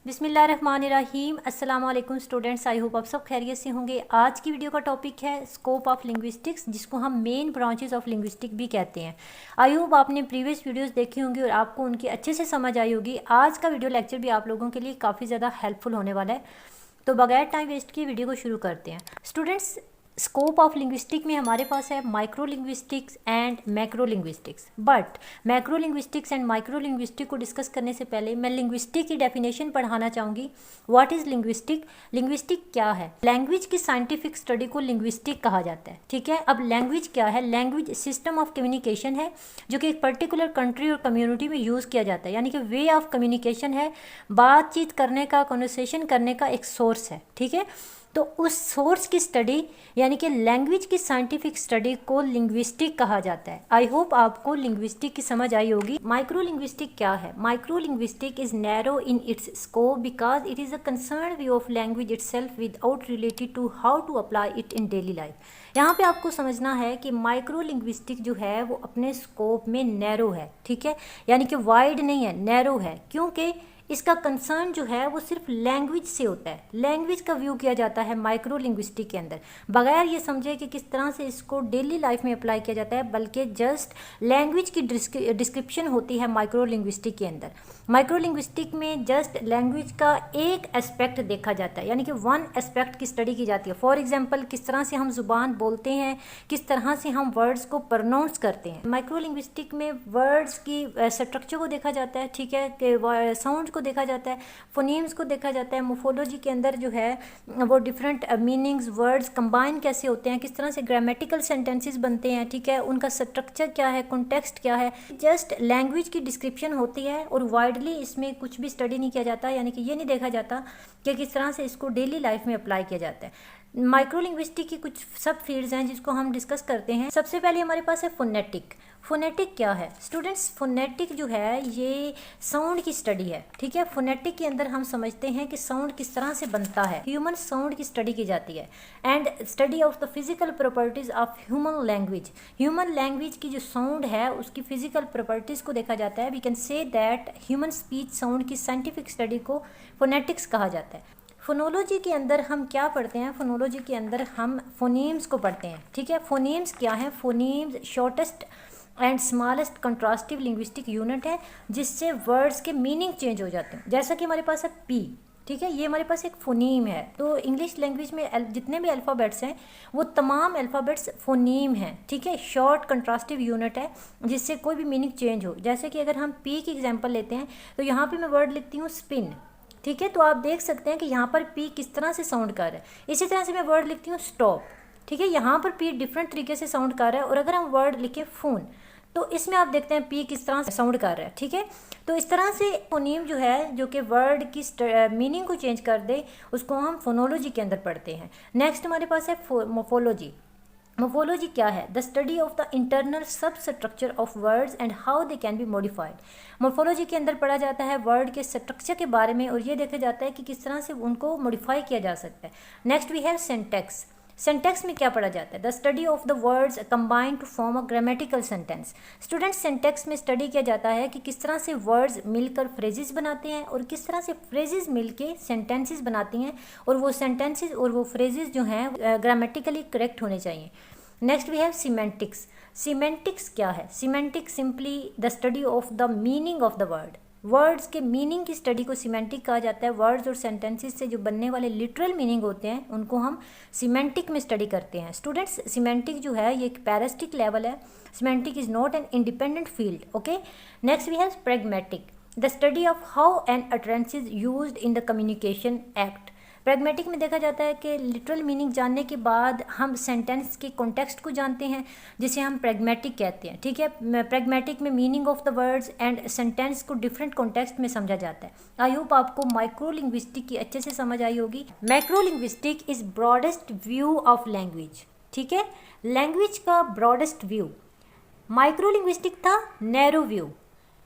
बिस्मिल्लाहिर्रहमानिर्रहीम। अस्सलाम वालेकुम स्टूडेंट्स, आई होप आप सब खैरियत से होंगे। आज की वीडियो का टॉपिक है स्कोप ऑफ लिंग्विस्टिक्स, जिसको हम मेन ब्रांचेस ऑफ लिंग्विस्टिक भी कहते हैं। आई होप आपने प्रीवियस वीडियोस देखी होंगी और आपको उनकी अच्छे से समझ आई होगी। आज का वीडियो लेक्चर भी आप लोगों के लिए काफ़ी ज़्यादा हेल्पफुल होने वाला है। तो बगैर टाइम वेस्ट किए वीडियो को शुरू करते हैं। स्टूडेंट्स, स्कोप ऑफ लिंग्विस्टिक में हमारे पास है micro linguistics and macro linguistics. But macro linguistics and micro linguistic को डिस्कस करने से पहले मैं लिंग्विस्टिक की डेफिनेशन पढ़ाना चाहूँगी। What is linguistic? लिंग्विस्टिक क्या है? लैंग्वेज की साइंटिफिक स्टडी को लिंग्विस्टिक कहा जाता है। ठीक है, अब लैंग्वेज क्या है? लैंग्वेज सिस्टम ऑफ कम्युनिकेशन है जो कि एक पर्टिकुलर कंट्री और कम्युनिटी में यूज़ किया जाता है, यानी कि वे ऑफ कम्युनिकेशन है, बातचीत करने का, कन्वर्सेशन करने का एक सोर्स है। ठीक है, तो उस सोर्स की स्टडी यानी कि लैंग्वेज की साइंटिफिक स्टडी को लिंग्विस्टिक कहा जाता है। आई होप आपको लिंग्विस्टिक की समझ आई होगी। माइक्रो लिंग्विस्टिक क्या है? Micro linguistic is narrow in its scope because it is a concern view of language itself without related to how to apply it in daily life. यहाँ पे आपको समझना है कि माइक्रो लिंग्विस्टिक जो है वो अपने स्कोप में नैरो है। ठीक है, यानी कि वाइड नहीं है, नैरो है, क्योंकि इसका कंसर्न जो है वो सिर्फ लैंग्वेज से होता है। लैंग्वेज का व्यू किया जाता है माइक्रो लिंग्विस्टिक के अंदर, बगैर ये समझे कि किस तरह से इसको डेली लाइफ में अप्लाई किया जाता है, बल्कि जस्ट लैंग्वेज की डिस्क्रिप्शन होती है माइक्रो लिंग्विस्टिक के अंदर। माइक्रो लिंग्विस्टिक में जस्ट लैंग्वेज का एक एस्पेक्ट देखा जाता है, यानी कि वन एस्पेक्ट की स्टडी की जाती है। फॉर एग्जाम्पल, किस तरह से हम ज़ुबान बोलते हैं, किस तरह से हम वर्ड्स को प्रोनाउंस करते हैं। माइक्रो लिंग्विस्टिक में वर्ड्स की स्ट्रक्चर को देखा जाता है। ठीक है, कि साउंड को देखा जाता है, फोनीम्स को देखा जाता है। मोफोलॉजी के अंदर जो है वो डिफरेंट मीनिंग्स, वर्ड्स कंबाइन कैसे होते हैं, किस तरह से ग्रामेटिकल सेंटेंसेस बनते हैं। ठीक है, उनका स्ट्रक्चर क्या है, कॉन्टेक्स्ट क्या है, जस्ट लैंग्वेज की डिस्क्रिप्शन होती है और वाइडली इसमें कुछ भी स्टडी नहीं किया जाता, यानी कि ये नहीं देखा जाता कि किस तरह से इसको डेली लाइफ में अप्लाई किया जाता है। माइक्रो लिंग्विस्टिक की कुछ सब फील्ड्स हैं जिसको हम डिस्कस करते हैं। सबसे पहले हमारे पास है फोनेटिक। फोनेटिक क्या है स्टूडेंट्स? फोनेटिक जो है ये साउंड की स्टडी है। ठीक है, फोनेटिक के अंदर हम समझते हैं कि साउंड किस तरह से बनता है, ह्यूमन साउंड की स्टडी की जाती है and study of the physical properties of human language. Human language की जो साउंड है उसकी फिजिकल प्रॉपर्टीज को देखा जाता है। We can say that human speech sound की साइंटिफिक स्टडी को फोनेटिक्स कहा जाता है। फोनोलॉजी के अंदर हम क्या पढ़ते हैं? फोनोलॉजी के अंदर हम फोनीम्स को पढ़ते हैं। ठीक है, फोनीम्स क्या है? Phonemes shortest and smallest contrastive linguistic unit है जिससे वर्ड्स के मीनिंग चेंज हो जाते हैं। जैसा कि हमारे पास है पी। ठीक है, ये हमारे पास एक फोनीम है। तो इंग्लिश लैंग्वेज में जितने भी अल्फ़ाबेट्स हैं वो तमाम अल्फ़ाबेट्स फोनीम हैं। ठीक है, शॉर्ट कंट्रास्टिव यूनिट है जिससे कोई भी मीनिंग चेंज हो। जैसे कि अगर हम पी की एग्जांपल लेते हैं तो यहाँ पे मैं वर्ड लिखती हूँ स्पिन। ठीक है, तो आप देख सकते हैं कि यहाँ पर पी किस तरह से साउंड कर रहा है। इसी तरह से मैं वर्ड लिखती हूँ स्टॉप। ठीक है, यहाँ पर पी डिफरेंट तरीके से साउंड कर रहा है। और अगर हम वर्ड लिखें फ़ोन तो इसमें आप देखते हैं पी किस तरह से साउंड कर रहा है। ठीक है, तो इस तरह से फोनीम जो है जो कि वर्ड की मीनिंग को चेंज कर दे उसको हम फोनोलॉजी के अंदर पढ़ते हैं। नेक्स्ट हमारे पास है मोफोलॉजी। मोफोलॉजी क्या है? The study of the internal sub structure of words and how they can be modified. Morphology के अंदर पढ़ा जाता है वर्ड के स्ट्रक्चर के बारे में और ये देखा जाता है कि किस तरह से उनको मॉडिफाई किया जा सकता है। Next we have syntax. Syntax में क्या पढ़ा जाता है? The study of the words combine to form a grammatical sentence. Student, syntax में स्टडी किया जाता है कि किस तरह से वर्ड्स मिलकर फ्रेजेस बनाते हैं और किस तरह से फ्रेजेस मिलके सेंटेंसेस बनाती हैं और वो सेंटेंसेस और वो फ्रेजेस जो हैं ग्रामेटिकली करेक्ट होने चाहिए। Next we have semantics. Semantics क्या है? Semantics simply the study of the meaning of the word. Words के मीनिंग की स्टडी को सीमेंटिक कहा जाता है। वर्ड्स और सेंटेंसेस से जो बनने वाले लिटरल मीनिंग होते हैं उनको हम सीमेंटिक में स्टडी करते हैं। स्टूडेंट्स, सीमेंटिक जो है ये एक पैरास्टिक लेवल है। Semantic is not an independent field. Okay, next we have pragmatic. The study of how an utterance is used in the communication act. Pragmatic में देखा जाता है कि लिटरल मीनिंग जानने के बाद हम सेंटेंस के कॉन्टेक्स्ट को जानते हैं जिसे हम प्रैग्मेटिक कहते हैं। ठीक है, प्रैग्मेटिक में meaning of the words and sentence को डिफरेंट कॉन्टेक्स्ट में समझा जाता है। आई होप आपको माइक्रो लिंग्विस्टिक की अच्छे से समझ आई होगी। Macro linguistic is broadest view of language. ठीक है, लैंग्वेज का ब्रॉडेस्ट व्यू। माइक्रो लिंग्विस्टिक था नैरो व्यू।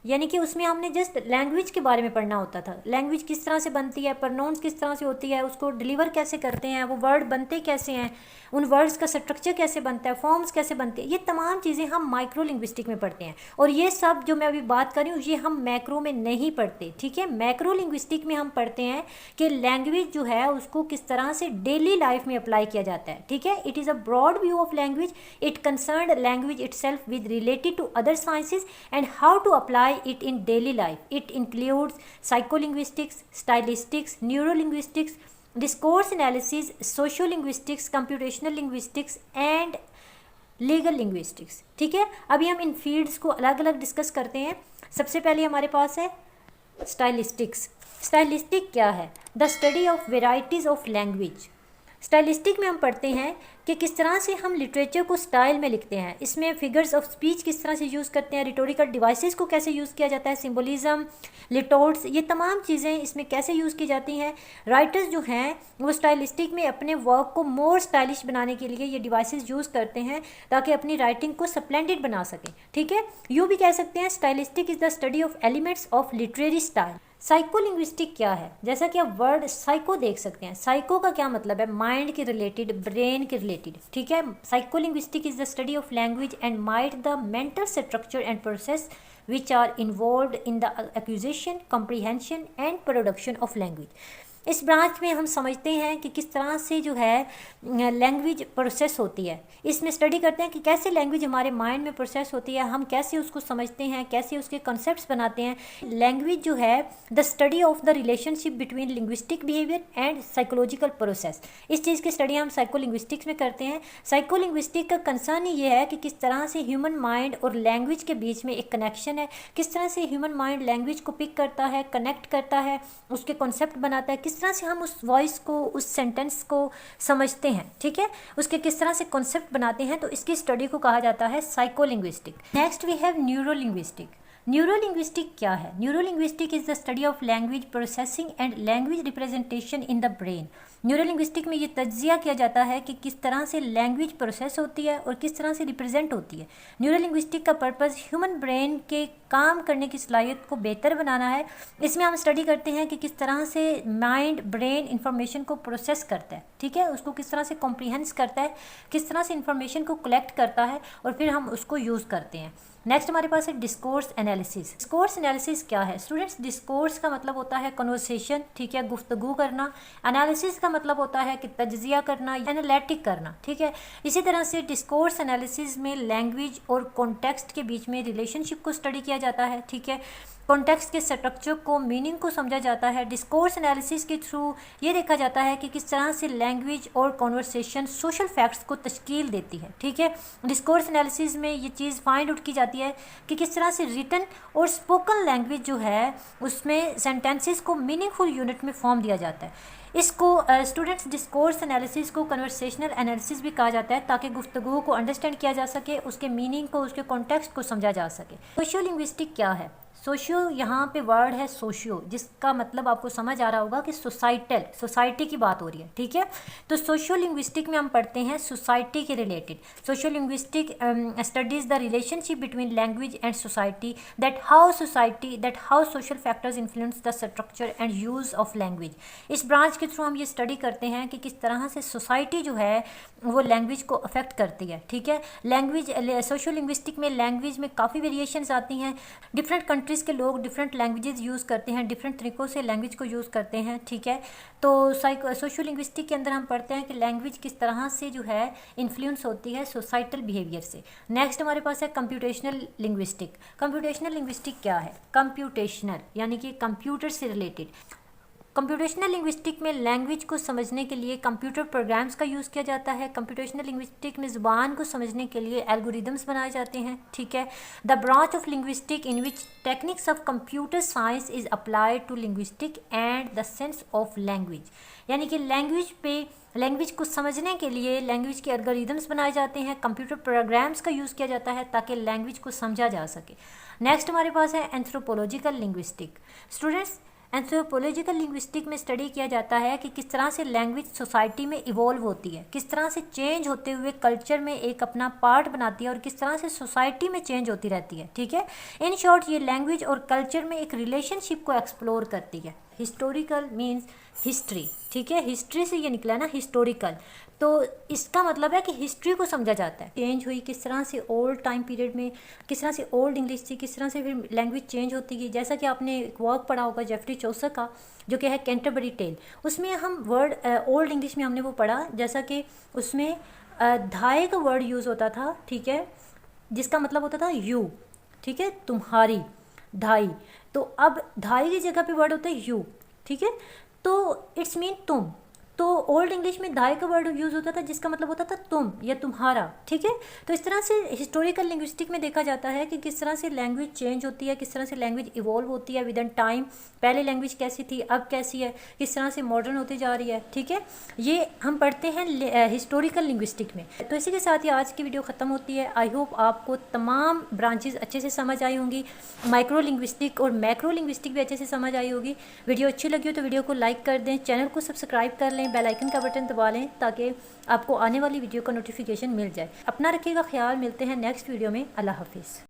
यानी कि उसमें हमने जस्ट लैंग्वेज के बारे में पढ़ना होता था, लैंग्वेज किस तरह से बनती है, प्रोनाउंस किस तरह से होती है, उसको डिलीवर कैसे करते हैं, वो वर्ड बनते कैसे हैं, उन वर्ड्स का स्ट्रक्चर कैसे बनता है, फॉर्म्स कैसे बनते हैं, ये तमाम चीज़ें हम माइक्रो लिंग्विस्टिक में पढ़ते हैं। और ये सब जो मैं अभी बात कर रही हूँ ये हम मैक्रो में नहीं पढ़ते, ठीक है। मैक्रो लिंग्विस्टिक में हम पढ़ते हैं कि लैंग्वेज जो है उसको किस तरह से डेली लाइफ में अप्लाई किया जाता है, ठीक है। It is a broad view of language, it concern language itself with related to other sciences and how to apply it in daily life. It includes psycholinguistics, stylistics, neurolinguistics, discourse analysis, sociolinguistics, computational linguistics and legal linguistics. ठीक है, अभी हम इन fields को अलग अलग discuss करते हैं। सबसे पहले हमारे पास है स्टाइलिस्टिक्स। स्टाइलिस्टिक क्या है? The study of varieties of language. Stylistic में हम पढ़ते हैं कि किस तरह से हम लिटरेचर को स्टाइल में लिखते हैं, इसमें फिगर्स ऑफ स्पीच किस तरह से यूज़ करते हैं, रिटोरिकल डिवाइसेस को कैसे यूज़ किया जाता है, सिंबोलिज्म, लिटोट्स, ये तमाम चीज़ें इसमें कैसे यूज़ की जाती हैं। राइटर्स जो हैं वो स्टाइलिस्टिक में अपने वर्क को मोर स्टाइलिश बनाने के लिए ये डिवाइसेस यूज़ करते हैं ताकि अपनी राइटिंग को स्प्लेंडेड बना सकें, ठीक है। यूँ भी कह सकते हैं stylistic is the study of elements of literary style. Psycholinguistic क्या है? जैसा कि आप वर्ड साइको देख सकते हैं, साइको का क्या मतलब है? माइंड के रिलेटेड, ब्रेन के रिलेटेड, ठीक है। Psycholinguistic is the study of language and mind the mental structure and process which are involved in the acquisition, comprehension and production of language. इस ब्रांच में हम समझते हैं कि किस तरह से जो है लैंग्वेज प्रोसेस होती है। इसमें स्टडी करते हैं कि कैसे लैंग्वेज हमारे माइंड में प्रोसेस होती है, हम कैसे उसको समझते हैं, कैसे उसके कॉन्सेप्ट्स बनाते हैं। लैंग्वेज जो है the study of the relationship between linguistic behaviour and psychological process. इस चीज़ की स्टडी हम साइकोलिंग्विस्टिक्स में करते हैं। साइकोलिंग्विस्टिक का कंसर्न ये है कि किस तरह से ह्यूमन माइंड और लैंग्वेज के बीच में एक कनेक्शन है, किस तरह से ह्यूमन माइंड लैंग्वेज को पिक करता है, कनेक्ट करता है, उसके कॉन्सेप्ट बनाता है, किस तरह से हम उस वॉइस को, उस सेंटेंस को समझते हैं, ठीक है, उसके किस तरह से कॉन्सेप्ट बनाते हैं। तो इसकी स्टडी को कहा जाता है psycholinguistic. Next we have neurolinguistic. Neurolinguistic क्या है? Neurolinguistic is the study of language processing and language representation in the brain. Neurolinguistic में ये तज्जिया किया जाता है कि किस तरह से लैंग्वेज प्रोसेस होती है और किस तरह से रिप्रेजेंट होती है। न्यूरोलिंग्विस्टिक का पर्पज़ ह्यूमन ब्रेन के काम करने की सलाहियत को बेहतर बनाना है। इसमें हम स्टडी करते हैं कि किस तरह से माइंड, ब्रेन इंफॉर्मेशन को प्रोसेस करता है, ठीक है, उसको किस तरह से कॉम्प्रिहेंस करता है, किस तरह से इंफॉर्मेशन को कलेक्ट करता है और फिर हम उसको यूज़ करते हैं। नेक्स्ट हमारे पास है डिस्कोर्स एनालिसिस। डिस्कोर्स एनालिसिस क्या है? स्टूडेंट्स, डिस्कोर्स का मतलब होता है कन्वर्सेशन, ठीक है, गुफ्तगू करना। एनालिसिस का मतलब होता है कि तज्जिया करना, एनालिटिक करना, ठीक है। इसी तरह से डिस्कोर्स एनालिसिस में लैंग्वेज और कॉन्टेक्स्ट के बीच में रिलेशनशिप को स्टडी किया जाता है, ठीक है। कॉन्टेक्स्ट के स्ट्रक्चर को, मीनिंग को समझा जाता है। डिस्कोर्स एनालिसिस के थ्रू ये देखा जाता है कि किस तरह से लैंग्वेज और कॉन्वर्सेशन सोशल फैक्ट्स को तश्कील देती है, ठीक है। डिस्कोर्स एनालिसिस में ये चीज़ फाइंड आउट की जाती है कि किस तरह से रिटन और स्पोकन लैंग्वेज जो है उसमें सेंटेंसेस को मीनिंगफुल यूनिट में फॉर्म दिया जाता है। इसको स्टूडेंट्स डिस्कोर्स एनालिसिस को कन्वर्सेशनल एनालिसिस भी कहा जाता है ताकि गुफ्तगू को अंडरस्टैंड किया जा सके, उसके मीनिंग को, उसके कॉन्टेक्स्ट को समझा जा सके। सोशियो लिंग्विस्टिक क्या है? सोशियो, यहाँ पे वर्ड है सोशियो, जिसका मतलब आपको समझ आ रहा होगा कि सोसाइटल, सोसाइटी की बात हो रही है, ठीक है। तो सोशियो लिंग्विस्टिक में हम पढ़ते हैं सोसाइटी के related. Socio linguistic studies the relationship between language and society, that how social factors influence the structure and use of language. इस ब्रांच के थ्रू हम ये स्टडी करते हैं कि किस तरह से सोसाइटी जो है वो लैंग्वेज को अफेक्ट करती है, ठीक है। लैंग्वेज, सोशियो लिंग्विस्टिक में लैंग्वेज में काफ़ी वेरिएशंस आती हैं। डिफरेंट कंट्रीज़ के लोग डिफरेंट लैंग्वेजेस यूज़ करते हैं, डिफरेंट तरीक़ों से लैंग्वेज को यूज़ करते हैं, ठीक है। तो सोशियो लिंग्विस्टिक के अंदर हम पढ़ते हैं कि लैंग्वेज किस तरह से जो है इन्फ्लुएंस होती है सोसाइटल बिहेवियर से। नेक्स्ट हमारे पास है कंप्यूटेशनल लिंग्विस्टिक। कंप्यूटेशनल लिंग्विस्टिक क्या है? कंप्यूटेशनल यानी कि कंप्यूटर से रिलेटेड। कंप्यूटेशनल लिंग्विस्टिक में लैंग्वेज को समझने के लिए कंप्यूटर प्रोग्राम्स का यूज़ किया जाता है। कंप्यूटेशनल लिंग्विस्टिक में ज़ुबान को समझने के लिए एल्गोरिदम्स बनाए जाते हैं, ठीक है। The branch of linguistic in which techniques of computer science is applied to linguistic and the sense of language. यानी कि लैंग्वेज को समझने के लिए लैंग्वेज के एल्गोरिदम्स बनाए जाते हैं, कंप्यूटर प्रोग्राम्स का यूज़ किया जाता है ताकि लैंग्वेज को समझा जा सके। नेक्स्ट हमारे पास है anthropological linguistic. Students, anthropological linguistic में स्टडी किया जाता है कि किस तरह से लैंग्वेज सोसाइटी में इवॉल्व होती है, किस तरह से चेंज होते हुए कल्चर में एक अपना पार्ट बनाती है और किस तरह से सोसाइटी में चेंज होती रहती है। ठीक है, इन शॉर्ट ये लैंग्वेज और कल्चर में एक रिलेशनशिप को एक्सप्लोर करती है। हिस्टोरिकल मीन्स हिस्ट्री, ठीक है, हिस्ट्री से ये निकला ना हिस्टोरिकल, तो इसका मतलब है कि हिस्ट्री को समझा जाता है। चेंज हुई किस तरह से ओल्ड टाइम पीरियड में, किस तरह से ओल्ड इंग्लिश थी, किस तरह से फिर लैंग्वेज चेंज होती गई। जैसा कि आपने एक वर्क पढ़ा होगा जेफरी चौसर का जो कि है कैंटरबरी टेल, उसमें हम वर्ड ओल्ड इंग्लिश में हमने वो पढ़ा, जैसा कि उसमें धाए का वर्ड यूज़ होता था, ठीक है, जिसका मतलब होता था यू, ठीक है, तुम्हारी, ढाई। तो अब ढाई की जगह पे वर्ड होता है यू, ठीक है, तो इट्स मीन तुम। तो ओल्ड इंग्लिश में ढाई का वर्ड यूज़ होता था जिसका मतलब होता था तुम या तुम्हारा, ठीक है। तो इस तरह से हिस्टोरिकल लिंग्विस्टिक में देखा जाता है कि किस तरह से लैंग्वेज चेंज होती है, किस तरह से लैंग्वेज इवॉल्व होती है विद इन टाइम। पहले लैंग्वेज कैसी थी, अब कैसी है, किस तरह से मॉडर्न होती जा रही है, ठीक है। ये हम पढ़ते हैं हिस्टोरिकल लिंग्विस्टिक में। तो इसी के साथ ही आज की वीडियो ख़त्म होती है। आई होप आपको तमाम ब्रांचेज अच्छे से समझ आई होंगी, माइक्रो लिंग्विस्टिक और मैक्रो लिंग्विस्टिक भी अच्छे से समझ आई होगी। वीडियो अच्छी लगी हो तो वीडियो को लाइक कर दें, चैनल को सब्सक्राइब कर लें, बेल आइकन का बटन दबा लें ताकि आपको आने वाली वीडियो का नोटिफिकेशन मिल जाए। अपना रखिएगा ख्याल, मिलते हैं नेक्स्ट वीडियो में। अल्लाह हाफिज़।